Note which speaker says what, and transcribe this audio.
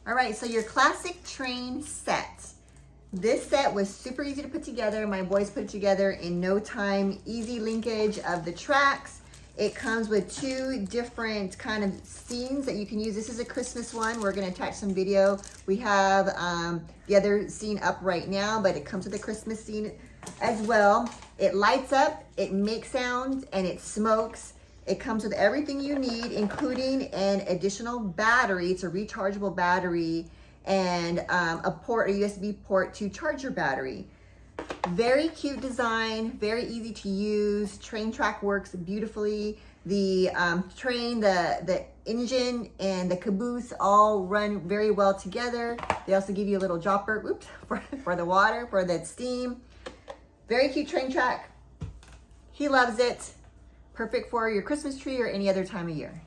Speaker 1: All right, so your classic train set. This set was super easy to put together. My boys put it together in no time. Easy linkage of the tracks. It comes with two different kind of scenes that you can use. This is a Christmas one. We're gonna attach some video. We have the other scene up right now, but it comes with a Christmas scene as well. It lights up, it makes sounds, and it smokes. It comes with everything you need, including an additional battery. It's a rechargeable battery and a USB port to charge your battery. Very cute design, very easy to use. Train track works beautifully. The train, the engine, and the caboose all run very well together. They also give you a little dropper, oops, for the water, for the steam. Very cute train track. He loves it. Perfect for your Christmas tree or any other time of year.